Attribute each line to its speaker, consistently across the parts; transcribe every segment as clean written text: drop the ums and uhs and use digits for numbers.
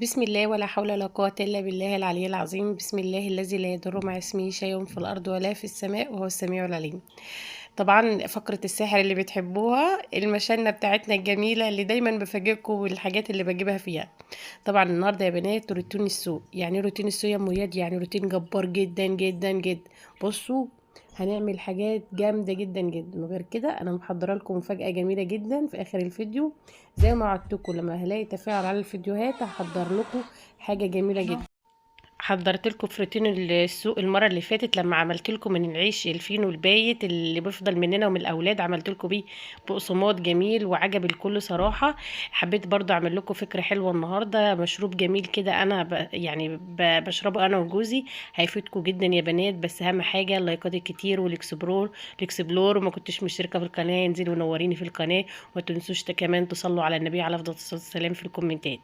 Speaker 1: بسم الله ولا حول ولا قوة إلا بالله العلي العظيم. بسم الله الذي لا يضر مع اسمه شيء في الأرض ولا في السماء وهو السميع العليم. طبعا فقرة الساحر اللي بتحبوها، المشنة بتاعتنا الجميلة اللي دايما بفاجئكم بالحاجات اللي بجيبها فيها. طبعا النهاردة يا بنات روتين السوق. يعني روتين السوق يا مياد، يعني روتين جبار جدا جدا جدا. بصوا، هنعمل حاجات جامدة جدا جدا. وغير كده انا محضره لكم مفاجأة جميلة جدا في اخر الفيديو. زي ما وعدتكم لما هلاقي تفاعل على الفيديوهات هحضر لكم حاجة جميلة جدا. حضرت لكم في روتين السوق المره اللي فاتت لما عملت لكم من العيش الفينو البايت اللي بيفضل مننا ومن الاولاد، عملت لكم بيه بقسماط جميل وعجب الكل صراحه. حبيت برضه اعمل لكم فكره حلوه النهارده، مشروب جميل كده انا بشربه انا وجوزي. هيفيدكم جدا يا بنات، بس اهم حاجه اللايكات الكتير والاكسبلور. وما كنتش مشتركه في القناه انزلوا نوريني في القناه. وما تنسوش كمان تصلوا على النبي عليه افضل الصلاه والسلام في الكومنتات.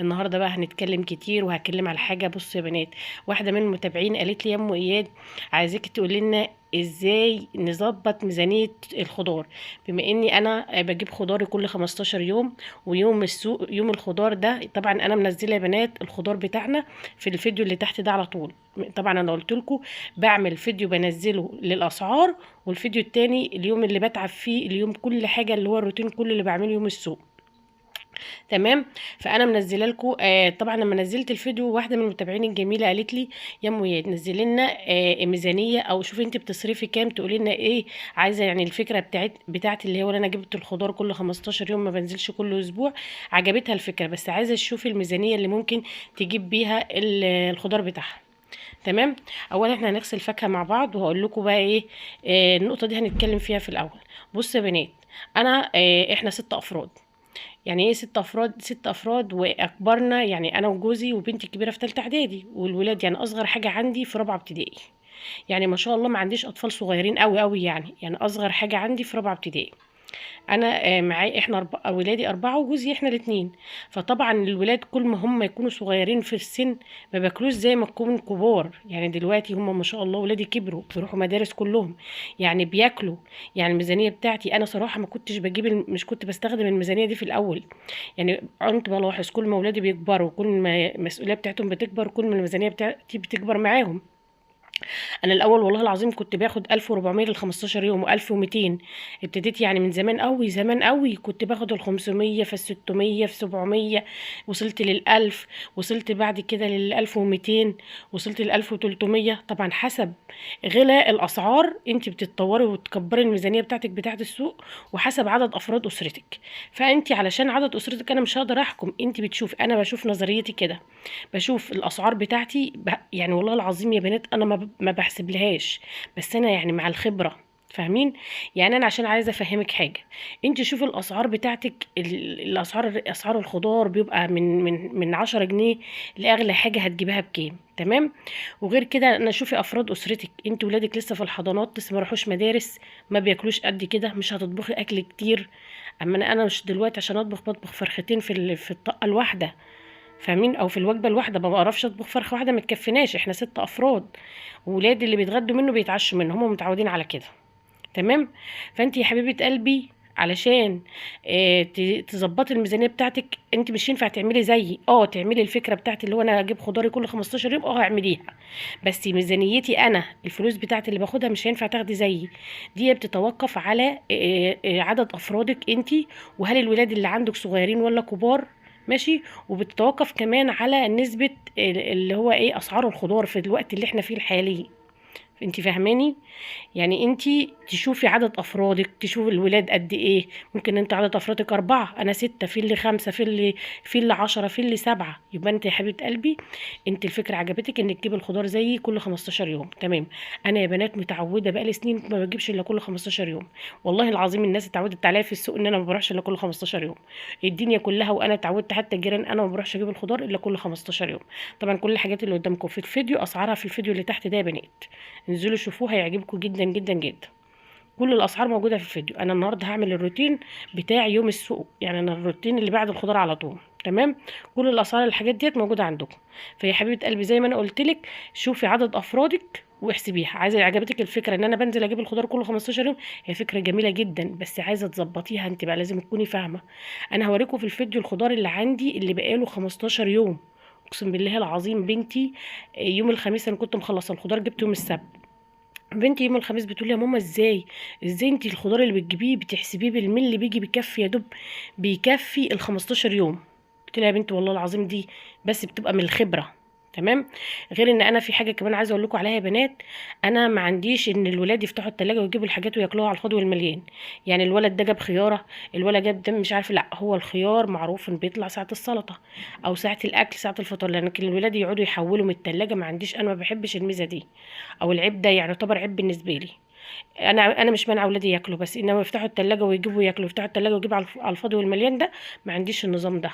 Speaker 1: النهارده بقى هنتكلم كتير وهتكلم على حاجه. بصوا يا بنات، واحده من المتابعين قالت لي يا ام اياد، عايزاكي تقولي لنا ازاي نظبط ميزانيه الخضار، بما اني انا بجيب خضاري كل 15 يوم. ويوم السوق يوم الخضار ده طبعا انا منزله يا بنات الخضار بتاعنا في الفيديو اللي تحت ده على طول. طبعا انا قلت لكم بعمل فيديو بنزله للاسعار، والفيديو التاني اليوم اللي بتعب فيه اليوم كل حاجه اللي هو الروتين كل اللي بعمله يوم السوق. تمام. فانا منزله لكم طبعا لما نزلت الفيديو واحده من المتابعين الجميله قالت لي يا ام اياد نزلي لنا ميزانيه، او شوفي انت بتصرفي كام تقولي لنا ايه عايزه. يعني الفكره بتاعت اللي هو انا جبت الخضار كل 15 يوم ما بنزلش كل اسبوع. عجبتها الفكره، بس عايزه تشوفي الميزانيه اللي ممكن تجيب بيها الخضار بتاعها. تمام. اولا احنا هنغسل فاكهه مع بعض وهقول لكم بقى ايه النقطه دي هنتكلم فيها في الاول. بصوا يا بنات، انا احنا 6 افراد. يعني ايه 6 افراد؟ 6 افراد واكبرنا يعني انا وجوزي وبنتي الكبيره في ثالثه اعدادي، والولاد يعني اصغر حاجه عندي في رابعه ابتدائي. يعني ما شاء الله ما عنديش اطفال صغيرين قوي قوي، يعني اصغر حاجه عندي في رابعه ابتدائي. انا معايا احنا ولادي 4 وجوزي احنا الاتنين. فطبعا الولاد كل ما هم يكونوا صغيرين في السن ما باكلوش زي ما يكونوا كبار. يعني دلوقتي هم ما شاء الله ولادي كبروا بيروحوا مدارس كلهم، يعني بياكلوا. يعني الميزانيه بتاعتي انا صراحه ما كنتش بجيب مش كنت بستخدم الميزانيه دي في الاول. يعني كنت بلاحظ كل ما ولادي بيكبروا كل ما المسؤوليه بتاعتهم بتكبر كل ما الميزانيه بتاعتي بتكبر معاهم. انا الاول والله العظيم كنت باخد 1400 لل 15 يوم و1200. ابتديت يعني من زمان قوي زمان قوي كنت باخد ال 500 في ال 600 في 700. وصلت لل 1000. وصلت بعد كده لل 1200. وصلت لل 1300. طبعا حسب غلاء الاسعار انت بتتطوري وتكبري الميزانيه بتاعتك بتاعه السوق، وحسب عدد افراد اسرتك. فانت علشان عدد اسرتك انا مش هقدر احكم، انت بتشوف. انا بشوف نظريتي كده، بشوف الاسعار بتاعتي يعني والله العظيم يا بنات انا ما بحسبلهاش، بس انا يعني مع الخبره. فاهمين؟ يعني انا عشان عايزه افهمك حاجه. انت شوفي الاسعار بتاعتك، اسعار الخضار بيبقى من 10 جنيه لاغلى حاجه هتجيبها بكام. تمام. وغير كده انا شوفي افراد اسرتك، انت ولادك لسه في الحضانات لسه ما راحوش مدارس، ما بياكلوش قد كده، مش هتطبخي اكل كتير. اما انا مش دلوقتي عشان اطبخ بطبخ فرختين في الطاقه الواحده. فاهمين؟ او في الوجبه الواحده ما بعرفش اطبخ فرخه واحده ما تكفيناش، احنا 6 افراد. وولادي اللي بيتغدوا منه بيتعشوا منه، هم متعودين على كده. تمام. فانت يا حبيبه قلبي علشان تظبطي الميزانيه بتاعتك، انت مش ينفع تعملي زيي. تعملي الفكره بتاعتي اللي هو انا اجيب خضاري كل 15 يوم، اعمليها. بس ميزانيتي انا الفلوس بتاعتي اللي باخدها مش هينفع تاخدي زيي. دي بتتوقف على عدد افرادك انت، وهل الولاد اللي عندك صغيرين ولا كبار. ماشي. وبتتوقف كمان على نسبة اللي هو ايه اسعار الخضار في الوقت اللي احنا فيه الحالي. انت فاهماني؟ يعني انت تشوفي عدد افرادك، تشوفي الولاد قد ايه. ممكن انت عدد افرادك 4 انا 6، في اللي 5، في اللي 10، في اللي 7. يبقى انت يا حبيبه قلبي انت الفكره عجبتك انك تجيبي الخضار زيي كل 15 يوم. تمام. انا يا بنات متعوده بقالي سنين ما بجيبش الا كل 15 يوم. والله العظيم الناس اتعودت عليا في السوق ان انا ما بروحش الا كل 15 يوم. الدنيا كلها وانا اتعودت، حتى الجيران انا ما بروحش اجيب الخضار الا كل 15 يوم. طبعا كل الحاجات اللي قدامكم في الفيديو اسعارها في الفيديو اللي تحت ده يا بنات. انزلوا شوفوه هيعجبكم جدا جدا جدا. كل الاسعار موجوده في الفيديو. انا النهارده هعمل الروتين بتاع يوم السوق، يعني انا الروتين اللي بعد الخضار على طول. تمام. كل الاسعار الحاجات ديت موجوده عندكم. فيا حبيبه قلبي زي ما انا قلت لك، شوفي عدد افرادك واحسبيها. عايزه عجبتك الفكره ان انا بنزل اجيب الخضار كل 15 يوم؟ هي فكره جميله جدا، بس عايزه تظبطيها انت بقى، لازم تكوني فاهمه. انا هوريكم في الفيديو الخضار اللي عندي اللي بقاله 15 يوم، اقسم بالله العظيم بنتي يوم الخميس انا كنت مخلصه الخضار، جبته يوم السبت. بنتي يوم الخميس بتقول لي يا ماما ازاي انتي الخضار اللي بتجيبيه بتحسبيه بالملي بيجي بيكفي يا دوب بيكفي ال 15 يوم؟ قلت لها يا بنتي والله العظيم دي بس بتبقى من الخبره. تمام. غير ان انا في حاجه كمان عايزه اقول لكم عليها يا بنات، انا ما عنديش ان الولاد يفتحوا التلاجة ويجيبوا الحاجات وياكلوها على الفاضي والمليان. يعني الولد ده جاب خياره، الولد جاب ده مش عارف، لا هو الخيار معروف ان بيطلع ساعه السلطه او ساعه الاكل ساعه الفطار، لكن الولاد يقعدوا يحولوا من التلاجة ما عنديش، انا ما بحبش الميزه دي، او العيب ده يعني يعتبر عيب بالنسبه لي. انا مش مانعه اولادي ياكلوا، بس انما يفتحوا التلاجة ويجيبوا ياكلوا، يفتحوا التلاجة ويجيبوا على الفاضي والمليان ده، ما عنديش النظام ده.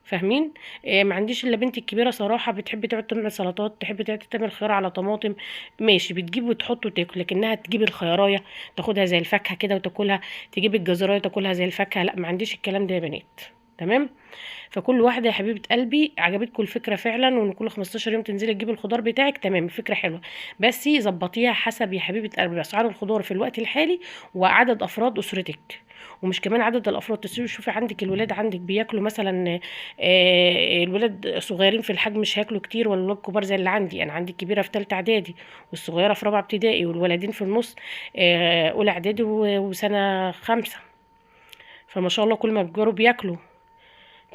Speaker 1: فاهمين؟ إيه، ما عنديش الا بنتي الكبيره صراحه بتحب تقعد تعمل سلطات، تحب تقعد تعمل خيار على طماطم، ماشي بتجيب وتحط وتاكل، لكنها تجيب الخيرايه تاخدها زي الفاكهه كده وتاكلها، تجيب الجزرايه تاكلها زي الفاكهه، لا ما عنديش الكلام ده يا بنات. تمام. فكل واحده يا حبيبه قلبي عجبتكم الفكره فعلا، وان كل 15 يوم تنزلي تجيبي الخضار بتاعك، تمام فكره حلوه، بس ظبطيها حسب يا حبيبه قلبي اسعار الخضار في الوقت الحالي وعدد افراد اسرتك. ومش كمان عدد الافراد، شوفي عندك الولاد عندك بياكلوا مثلا، الولاد صغيرين في الحجم مش هياكلوا كتير، ولا الولاد كبار زي اللي عندي، انا عندي الكبيره في ثالثه اعدادي والصغيره في رابعه ابتدائي، والولدين في النص اولى اعدادي وسنه خمسه، فما شاء الله كل ما بيكبروا بياكلوا.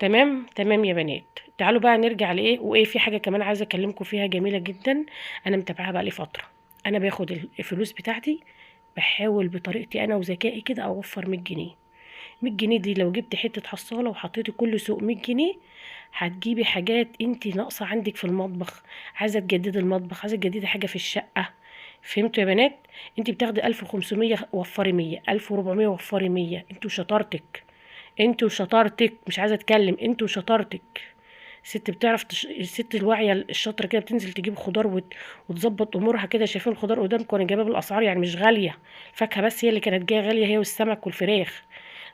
Speaker 1: تمام تمام يا بنات. تعالوا بقى نرجع لايه وايه، في حاجه كمان عايزه اكلمكم فيها جميله جدا، انا متابعاها بقى لي فتره. انا باخد الفلوس بتاعتي، بحاول بطريقتي انا وذكائي كده اوفر 100 جنيه. 100 جنيه دي لو جبت حته حصاله وحطيتي كل سوق 100 جنيه، هتجيبي حاجات انت ناقصه عندك في المطبخ، عايزه تجددي المطبخ، عايزه تجددي حاجه في الشقه. فهمتوا يا بنات؟ انت بتاخدي 1500 وفري 100، 1400 وفري 100، انتوا شطارتك، انتوا شطارتك، مش عايزه اتكلم، انتوا شطارتك. الست بتعرف الست الواعيه الشاطره كده بتنزل تجيب خضار وتظبط امورها كده. شايفين الخضار قدامكم، انا جايباه بالاسعار يعني مش غاليه، الفاكهه بس هي اللي كانت جايه غاليه، هي والسمك والفراخ،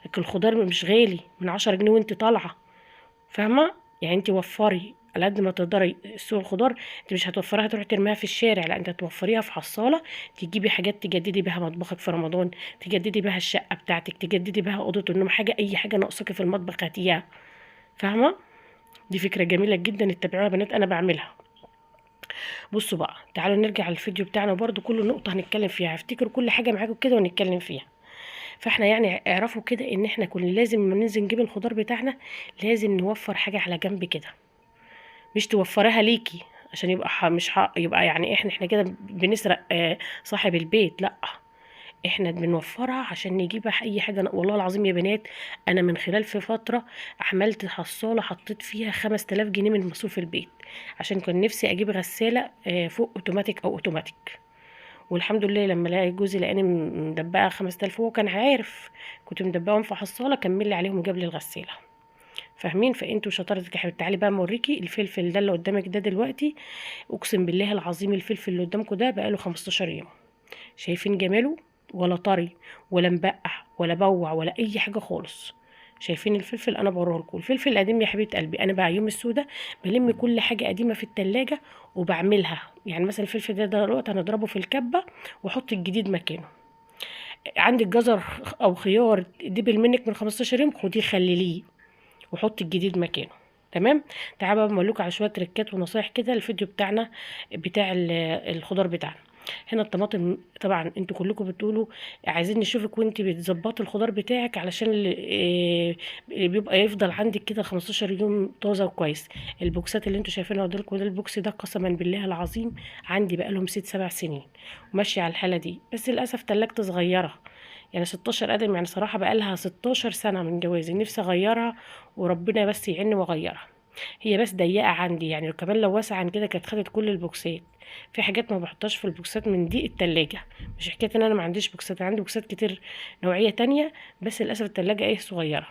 Speaker 1: لكن الخضار مش غالي، من 10 جنيه وانت طالعه. فاهمه؟ يعني انت وفري على قد ما تقدري سوق الخضار، انت مش هتوفريها تروحي ترميها في الشارع، لا انت هتوفريها في حصاله، تجيبي حاجات تجددي بيها مطبخك في رمضان، تجددي بيها الشقه بتاعتك، تجددي بيها اوضه النوم، حاجه اي حاجه ناقصاكي في المطبخ هاتيها. فاهمه؟ دي فكره جميله جدا اتبعوها يا بنات، انا بعملها. بصوا بقى، تعالوا نرجع للفيديو بتاعنا، برضو كل نقطه هنتكلم فيها، هفتكروا كل حاجه معاكم كده ونتكلم فيها. فاحنا يعني اعرفوا كده ان احنا كل لازم لما ننزل نجيب الخضار بتاعنا لازم نوفر حاجه على جنب كده، مش توفريها ليكي عشان يبقى مش يبقى يعني احنا كده بنسرق صاحب البيت، لا احنا بنوفرها عشان نجيب اي حاجه. والله العظيم يا بنات، انا من خلال في فتره عملت حصاله حطيت فيها 5000 جنيه من مصروف البيت، عشان كان نفسي اجيب غساله فوق اوتوماتيك او اوتوماتيك. والحمد لله لما لقى جوزي لقاني مدبقه 5000، هو كان عارف كنت مدبقهم في حصاله، كمل لي عليهم وجاب لي الغساله. فاهمين؟ فانتوا شطارتك يا حبيبتي. تعالي بقى اوريكي الفلفل ده اللي قدامك ده دلوقتي، اقسم بالله العظيم الفلفل اللي قدامكم ده بقاله 15 يوم. شايفين جماله؟ ولا طري ولا مبقع ولا بوع ولا اي حاجه خالص. شايفين الفلفل؟ انا بوريه لكم الفلفل القديم يا حبيبه قلبي. انا بقى يوم السودا بلم كل حاجه قديمه في التلاجة وبعملها، يعني مثلا الفلفل ده دلوقتي هنضربه في الكبه واحط الجديد مكانه. عندك جزر او خيار دبل منك من 15 يوم، خديه خلليه وحط الجديد مكانه. تمام. تعالى بقى بقول لكم على شويه تريكات ونصايح كده الفيديو بتاعنا بتاع الخضار بتاعنا. هنا الطماطم، طبعا انتوا كلكم بتقولوا عايزين نشوفك وانت بتظبطي الخضار بتاعك علشان بيبقى يفضل عندك كده 15 يوم طازه وكويس. البوكسات اللي انتوا شايفينها قدامكم ده، البوكس ده قسما بالله العظيم عندي بقالهم 6 7 سنين وماشيه على الحاله دي، بس للاسف تلاجتي صغيره، يعني 16 قدم، يعني صراحة بقالها 16 سنة من جوازي، نفسي اغيرها وربنا بس يعيني واغيرها. هي بس ضيقة عندي، يعني كمان لو واسعة عن كده كانت خدت كل البوكسات. في حاجات ما بحطهاش في البوكسات من ضيق التلاجة، مش حكاية ان انا ما عنديش بوكسات، أنا عندي بوكسات كتير نوعية تانية، بس للأسف التلاجة ايه صغيرة.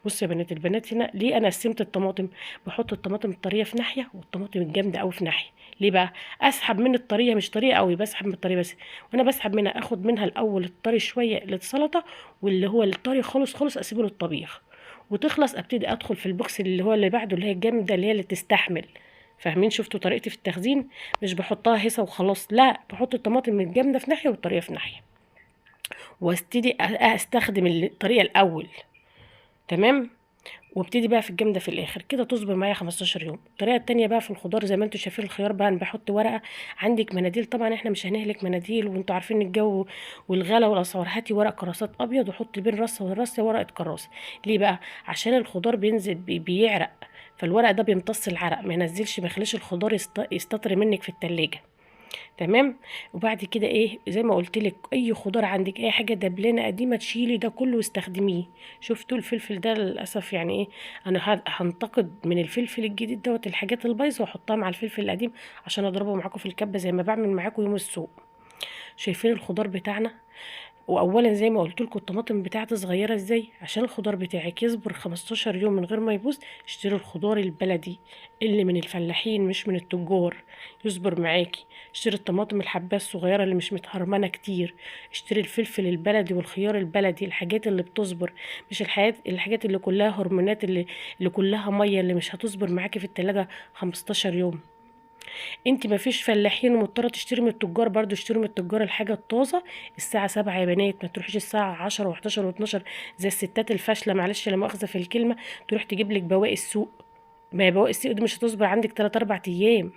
Speaker 1: بصوا يا بنات، البنات هنا ليه انا قسمت الطماطم؟ بحط الطماطم الطريه في ناحيه والطماطم الجامده قوي في ناحيه. ليه بقى؟ اسحب من الطريه، مش طريه قوي، بسحب من الطريه بس، وانا بسحب منها اخد منها الاول الطري شويه للسلطه، واللي هو الطري خالص خالص اسيبه للطبيخ، وتخلص ابتدي ادخل في البوكس اللي هو اللي بعده اللي هي الجامده اللي هي اللي تستحمل. فاهمين؟ شفتوا طريقتي في التخزين؟ مش بحطها هسه وخلاص، لا بحط الطماطم الجامده في ناحيه والطريه في ناحيه، واستدي استخدم الطريقه الاول. تمام. وابتدي بقى في الجامده في الاخر كده تصبر معايا 15 يوم. الطريقه التانية بقى في الخضار زي ما انتم شايفين الخيار بقى انا بحط ورقه. عندك مناديل طبعا احنا مش هنهلك مناديل وانتوا عارفين الجو والغلا والاسعار. هاتي ورق كراسات ابيض وحطي بين رصه والرصه ورقه كراسه. ليه بقى؟ عشان الخضار بينزل بيعرق، فالورق ده بيمتص العرق ما ينزلش ما يخليش الخضار يستطري منك في التلاجة. تمام. وبعد كده ايه زي ما قلت لك اي خضار عندك اي حاجه دبلانه قديمه تشيلي ده كله واستخدميه. شفتوا الفلفل ده للاسف يعني ايه، انا هنتقد من الفلفل الجديد دوت الحاجات البايظه واحطها مع الفلفل القديم عشان اضربه معاكم في الكبه زي ما بعمل معاكم يوم السوق. شايفين الخضار بتاعنا؟ واولا زي ما قلت لكم الطماطم بتاعتي صغيره ازاي عشان الخضار بتاعك يصبر 15 يوم من غير ما يبوظ. اشتري الخضار البلدي اللي من الفلاحين مش من التجار يصبر معاكي. اشتري الطماطم الحبايه الصغيره اللي مش متهرمنه كتير. اشتري الفلفل البلدي والخيار البلدي الحاجات اللي بتصبر، مش الحاجات اللي كلها هرمونات اللي كلها ميه اللي مش هتصبر معاكي في التلاجة 15 يوم. انت مفيش فلاحين ومضطره تشتري من التجار، برضو اشتري من التجار الحاجه الطازه الساعه 7 يا بنات، ما تروحيش الساعه 10 و11 و12 زي الستات الفاشله معلش لا مؤاخذه في الكلمه تروح تجيب لك بواقي السوق. ما هي بواقي السوق دي مش هتصبر عندك 3 4 ايام.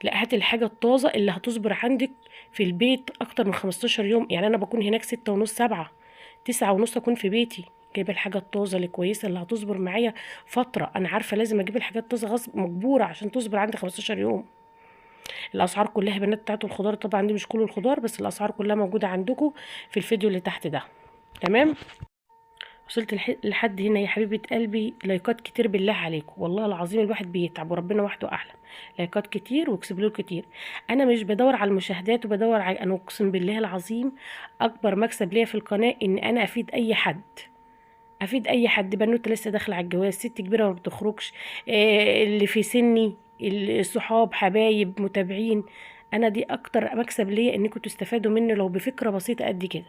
Speaker 1: لا هاتي الحاجه الطازه اللي هتصبر عندك في البيت اكتر من 15 يوم. يعني انا بكون هناك 6 ونص 7 9 ونص اكون في بيتي جايبه الحاجه الطازه الكويسه اللي هتصبر معايا فتره. انا عارفه لازم اجيب الحاجات الطازه غصب مجبوره عشان تصبر عندي 15 يوم. الاسعار كلها يا بنات بتاعت الخضار طبعا دي مش كل الخضار بس الاسعار كلها موجوده عندكم في الفيديو اللي تحت ده. تمام. وصلت لحد هنا يا حبيبه قلبي لايكات كتير بالله عليكم والله العظيم الواحد بيتعب وربنا وحده اعلم. لايكات كتير واكسبلور كتير. انا مش بدور على المشاهدات وبدور على، انا اقسم بالله العظيم اكبر مكسب ليا في القناه ان انا افيد اي حد. افيد اي حد بنوته لسه داخله على الجواز، ست كبيره ما بتخرجش، اللي في سني، الصحاب حبايب متابعين. انا دي اكتر مكسب ليا انكم تستفادوا مني لو بفكره بسيطه قد كده.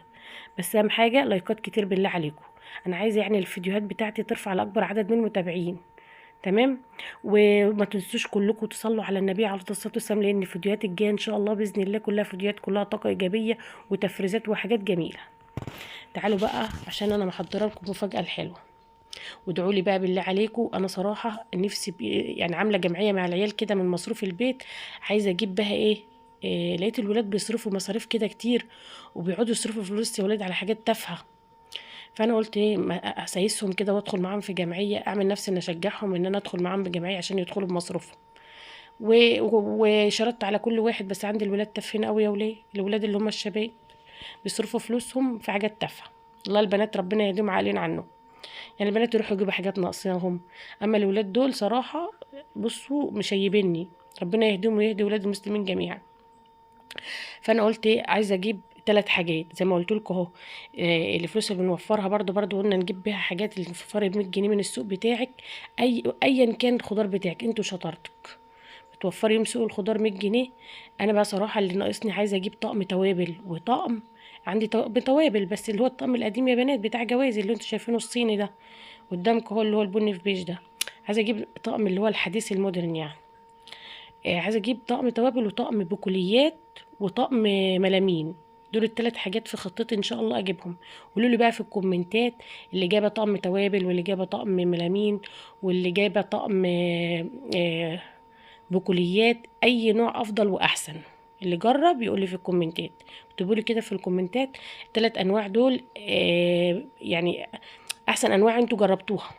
Speaker 1: بس اهم حاجه لايكات كتير بالله عليكم. انا عايزه يعني الفيديوهات بتاعتي ترفع لاكبر عدد من المتابعين. تمام. وما تنسوش كلكم تصلوا على النبي عليه الصلاه والسلام لان الفيديوهات الجايه ان شاء الله باذن الله كلها فيديوهات كلها طاقه ايجابيه وتفريزات وحاجات جميله. تعالوا بقى عشان انا محضره لكم مفاجاه الحلوه. وادعوا لي بقى بالله عليكم. انا صراحه نفسي يعني عامله جمعيه مع العيال كده من مصروف البيت. عايزه اجيب بها إيه لقيت الولاد بيصرفوا مصاريف كده كتير وبيقعدوا يصرفوا فلوس يا ولاد على حاجات تافهه. فانا قلت ايه ما اسايسهم كده وادخل معاهم في جمعيه، اعمل نفسي ان اشجعهم ان انا ادخل معاهم بجمعيه عشان يدخلوا بمصروفهم. وشرطت على كل واحد بس عندي الولاد تافهين قوي يا وليه الولاد اللي هم الشباب بيصرفوا فلوسهم في حاجات تافهه. والله البنات ربنا يهديهم عقلين عنه. يعني البنات يروحوا يجيبوا حاجات ناقصاهم اما الولاد دول صراحه بصوا مشيبيني. ربنا يهديهم ويهدي ولاد المسلمين جميعا. فانا قلت ايه عايزه اجيب 3 حاجات زي ما قلت لكم اهو. الفلوس اللي بنوفرها برضو قلنا نجيب بيها حاجات اللي فرق ب 100 جنيه من السوق بتاعك. ايا كان الخضار بتاعك انتوا شطارتك بتوفري يوم سوق الخضار 100 جنيه. انا بقى صراحه اللي ناقصني عايزه اجيب طقم توابل وطقم. عندي طقم توابل بس اللي هو الطقم القديم يا بنات بتاع جوازي اللي انتوا شايفينه الصيني ده قدامكم هو اللي هو البني في بيج ده. عايزه اجيب طقم اللي هو الحديث المودرن يعني. عايزه اجيب طقم توابل وطقم بكليات وطقم ملامين. دول ال3 حاجات في خطتي ان شاء الله اجيبهم. قولوا لي بقى في الكومنتات اللي جايبه طقم توابل واللي جايبه طقم ملامين واللي جايبه طقم آه، بكليات اي نوع افضل واحسن. اللي جرب يقول لي في الكومنتات. اكتبوا لي كده في الكومنتات ال3 انواع دول يعني احسن انواع انتوا جربتوها.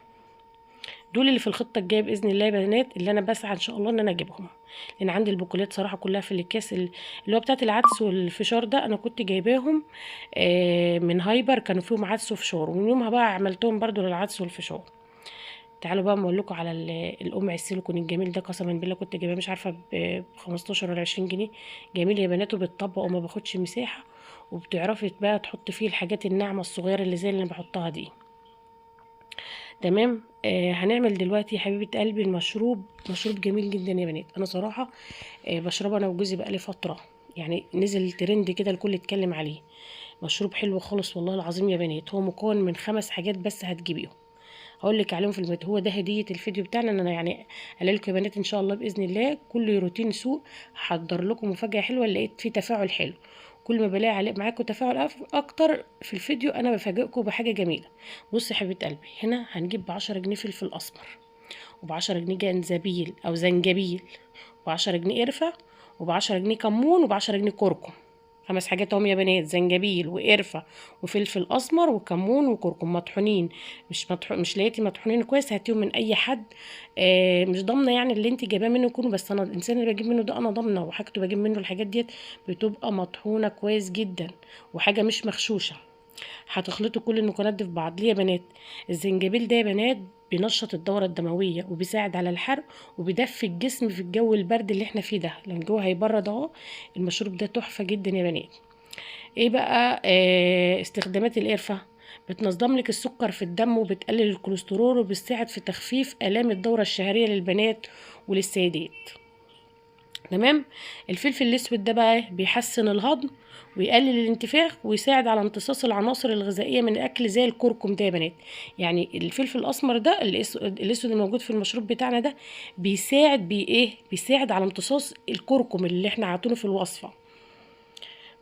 Speaker 1: دول اللي في الخطه الجايه باذن الله يا بنات اللي انا بسعى ان شاء الله ان انا اجيبهم. لان عندي البقوليات صراحه كلها في الاكياس اللي هو بتاعت العدس والفشار ده انا كنت جايباهم من هايبر كانوا فيهم عدس وفشار ومن يومها بقى عملتهم برضو للعدس والفشار. تعالوا بقى اقول لكم على القمع السيليكون الجميل ده قسما بالله كنت جايباه مش عارفه ب 15 ولا 20 جنيه. جميل يا بنات وبيتطبق وما باخدش مساحه وبتعرفي بقى تحط فيه الحاجات الناعمه الصغيره اللي زي اللي انا بحطها دي. تمام. هنعمل دلوقتي يا حبيبه قلبي المشروب. مشروب جميل جدا يا بنات انا صراحه بشربه انا وجوزي بقالي فتره. يعني نزل ترند كده الكل يتكلم عليه. مشروب حلو خالص والله العظيم يا بنات. هو مكون من 5 حاجات بس هتجيبيهم هقول لك عليهم في الفيديو. هو ده هديه الفيديو بتاعنا ان انا يعني قال لكم يا بنات ان شاء الله باذن الله كل روتين سوق هحضر لكم مفاجاه حلوه لقيت فيه تفاعل حلو. كل ما بلاقي عليه معاكم تفاعل اكتر في الفيديو انا بفاجئكم بحاجه جميله. بصي يا حبيبه قلبي، هنا هنجيب ب10 جنيه فلفل اسمر، وب10 جنيه جنزبيل او زنجبيل، و10 جنيه قرفه، وب10 جنيه كمون، وب10 جنيه كركم. 5 حاجات اهم يا بنات: زنجبيل وقرفه وفلفل اسمر وكمون وكركم مطحونين. مش لقيتي مطحونين كويس هاتيهم من اي حد. مش ضامنه يعني اللي انت جايباه منه يكونوا، بس انا الانسان اللي بجيب منه ده انا ضامنه، وحاجته بجيب منه الحاجات ديت بتبقى مطحونه كويس جدا وحاجه مش مغشوشه. هتخلطوا كل المكونات دي في بعض. ليه يا بنات؟ الزنجبيل ده يا بنات بينشط الدورة الدموية وبيساعد على الحرق وبيدفي الجسم في الجو البرد اللي احنا فيه ده، لان الجو هيبرد اهو. المشروب ده تحفة جدا يا بنات. ايه بقى استخدامات القرفة؟ بتنظم لك السكر في الدم وبتقلل الكوليسترول وبتساعد في تخفيف آلام الدورة الشهرية للبنات وللسيدات. تمام. الفلفل الاسود ده بقى بيحسن الهضم ويقلل الانتفاخ ويساعد على امتصاص العناصر الغذائيه من الاكل زي الكركم ده يا بنات. يعني الفلفل الاسمر ده الاسود الموجود في المشروب بتاعنا ده بيساعد بيساعد على امتصاص الكركم اللي احنا عاطينه في الوصفه.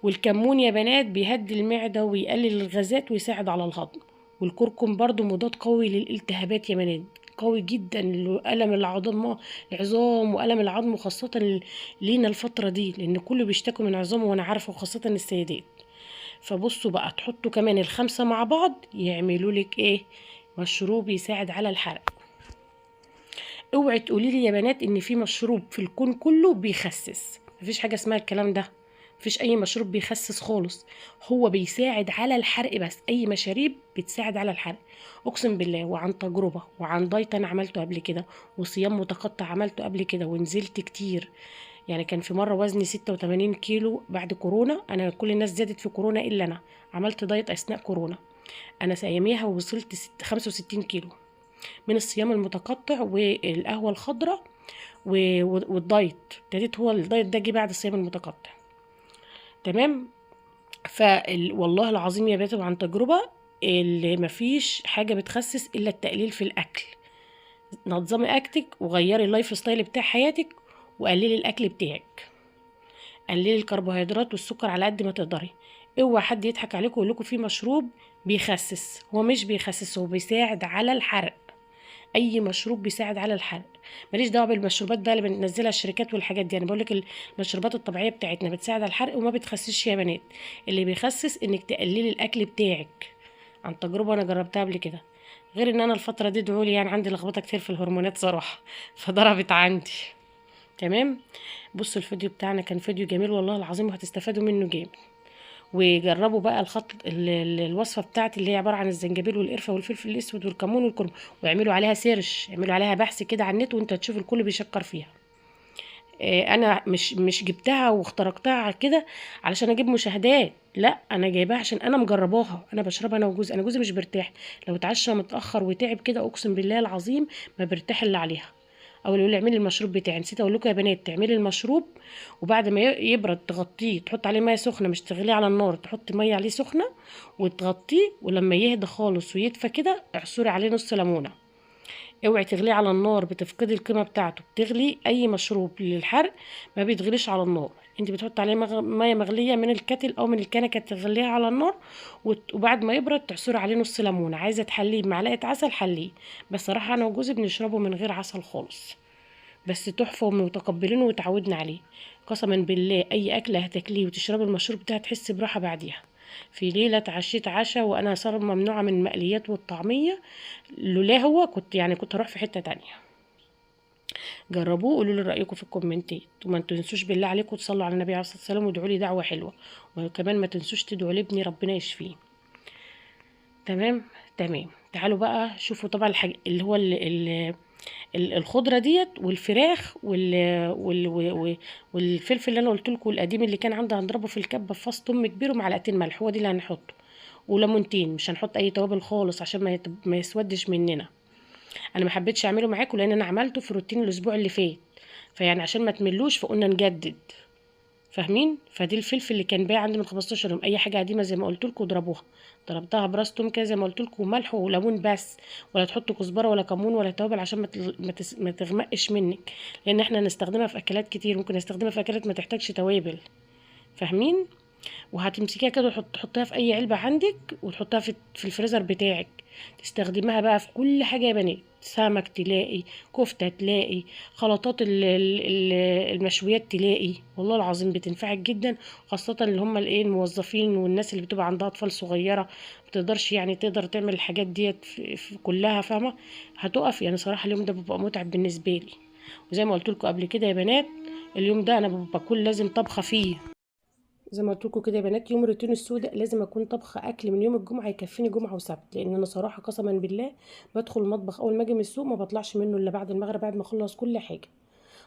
Speaker 1: والكمون يا بنات بيهدي المعده ويقلل الغازات ويساعد على الهضم. والكركم برضو مضاد قوي للالتهابات يا بنات، قوي جدا لألم العظام وألم العظم، خاصة لينا الفترة دي لأن كله بيشتكوا من عظامه وأنا عارفة، وخاصة السيدات. فبصوا بقى تحطوا كمان الخمسة مع بعض يعملوا لك إيه؟ مشروب يساعد على الحرق. اوعي تقولي لي يا بنات إن في مشروب في الكون كله بيخسس. مفيش حاجة اسمها الكلام ده. مفيش اي مشروب بيخسس خالص، هو بيساعد على الحرق بس. اي مشاريب بتساعد على الحرق، اقسم بالله وعن تجربه وعن دايت انا عملته قبل كده، وصيام متقطع عملته قبل كده ونزلت كتير. يعني كان في مره وزني 86 كيلو بعد كورونا. انا كل الناس زادت في كورونا الا انا، عملت دايت اثناء كورونا. انا اياميها وصلت 65 كيلو من الصيام المتقطع والقهوه الخضراء والدايت. ابتديت هو الدايت ده جه بعد الصيام المتقطع. تمام. والله العظيم يا بنات عن تجربة، اللي مفيش حاجة بتخسس إلا التقليل في الأكل. نظمي أكلك وغيري اللايف ستايل بتاع حياتك وقللي الأكل بتاعك. قللي الكربوهيدرات والسكر على قد ما تقدري. اوعى حد يضحك عليكم ويقول لكم في مشروب بيخسس، هو مش بيخسس، هو بيساعد على الحرق. اي مشروب بيساعد على الحرق. ماليش دعوه بالمشروبات بقى اللي بننزلها الشركات والحاجات دي، انا بقول لك المشروبات الطبيعيه بتاعتنا بتساعد على الحرق وما بتخسسش يا بنات. اللي بيخسس انك تقللي الاكل بتاعك، عن تجربه انا جربتها قبل كده. غير ان انا الفتره دي ادعوا لي يعني عندي لخبطه كتير في الهرمونات صراحه فضربت عندي. تمام. بصوا الفيديو بتاعنا كان فيديو جميل والله العظيم وهتستفادوا منه جامد. وجربوا بقى الوصفه بتاعتي اللي هي عباره عن الزنجبيل والقرفه والفلفل الاسود والكمون والكركم، واعملوا عليها سيرش، اعملوا عليها بحث كده على النت وانت هتشوف الكل بيشكر فيها. انا مش جبتها واخترقتها كده علشان اجيب مشاهدات، لا انا جايباها عشان انا مجرباها، انا بشربها انا وجوزي. انا جوزي مش برتاح لو اتعشى متاخر وتعب كده، اقسم بالله العظيم ما برتاح الا عليها. او اللي يقول لي اعملي المشروب بتاعي، نسيت اقول لكم يا بنات تعملي المشروب وبعد ما يبرد تغطيه، تحط عليه ميه سخنه، مش تغليه على النار، تحط ميه عليه سخنه وتغطيه، ولما يهدى خالص ويدفى كده اعصري عليه نص ليمونه. اوعي تغليه على النار، بتفقدي القيمه بتاعته. بتغلي اي مشروب للحرق ما بيتغليش على النار، انت بتحط عليه ميه مغليه من الكتل او من الكنكه تغليها على النار، وبعد ما يبرد تعصري عليه نص ليمونه. عايزه تحليه بمعلقه عسل حليه، بس صراحه انا وجوزي بنشربه من غير عسل خالص، بس تحفه ومتقبلينه وتعودنا عليه. قسما بالله اي اكله هتاكليه وتشربي المشروب ده هتحسي براحه بعديها. في ليله اتعشيت عشاء وانا صار ممنوعه من المقليات والطعميه، لولا هو كنت هروح في حته تانية. جربوه قولوا لي رايكم في الكومنتات، وما تنسوش بالله عليكم تصلوا على النبي عليه الصلاه والسلام وادعوا لي دعوه حلوه، وكمان ما تنسوش تدعوا لابني ربنا يشفيه. تمام. تمام. تعالوا بقى شوفوا طبعا اللي هو الخضره ديت والفراخ والفلفل اللي انا قلت لكم القديم اللي كان عندي هنضربه في الكبه في فص ثوم كبير ومعلقتين ملح، هو دي اللي هنحطه، وليمونتين. مش هنحط اي توابل خالص عشان ما يسودش مننا. انا ما حبيتش اعمله معاكم لان انا عملته في روتين الاسبوع اللي فات، فيعني عشان ما تملوش فقلنا نجدد. فاهمين؟ فدي الفلفل اللي كان باقي عندي من 15 يوم. اي حاجه قديمه زي ما قلت لكم اضربوها، ضربتها براس توم كده زي ما قلت لكم، وملح وليمون بس، ولا تحطوا كزبره ولا كمون ولا توابل عشان ما تغمقش منك، لان احنا هنستخدمها في اكلات كتير، ممكن نستخدمها في اكلات ما تحتاجش توابل. فاهمين؟ وهتمسكيها كده تحطيها في اي علبه عندك، وتحطها في الفريزر بتاعك. تستخدمها بقى في كل حاجه يا بنات، سمك تلاقي، كفته تلاقي، خلطات المشويات تلاقي، والله العظيم بتنفعك جدا. خاصه اللي هم الايه الموظفين والناس اللي بتبقى عندها اطفال صغيره، بتقدرش يعني تقدر تعمل الحاجات ديت في كلها، فاهمه؟ هتقف يعني صراحه. اليوم ده بيبقى متعب بالنسبه لي، وزي ما قلت لكم قبل كده يا بنات، اليوم ده انا بكون لازم طبخه فيه. زي ما قلت لكم كده يا بنات، يوم الروتين السوداء لازم اكون طبخه اكل من يوم الجمعه يكفيني جمعه وسبت، لان انا صراحه قسما بالله بدخل المطبخ اول ما اجي من السوق ما بطلعش منه الا بعد المغرب، بعد ما اخلص كل حاجه.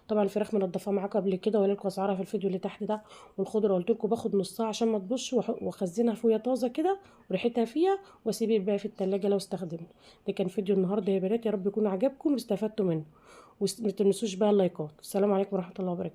Speaker 1: طبعا الفراخ منضفاها معاكم قبل كده وقايله لكم اسعارها في الفيديو اللي تحت ده. والخضره قلت لكم باخد نص ساعه عشان ما تبصش، واخزنها فويه طازه كده وريحتها فيها، واسيب الباقي في التلاجة لو استخدمه. ده كان فيديو النهارده يا بنات، يا رب يكون عجبكم واستفدتوا منه. وما تنسوش بقى اللايكات. السلام عليكم ورحمه الله وبركاته.